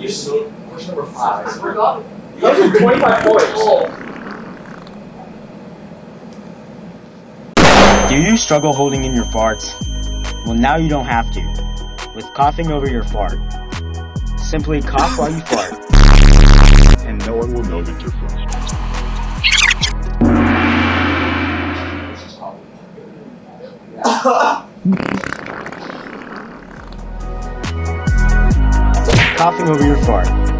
Question number 5. I forgot. Those are 25 points. Do you struggle holding in your farts? Well, now you don't have to, with coughing over your fart. Simply cough while you fart, and no one will know that you're flushed. Coughing over your fart.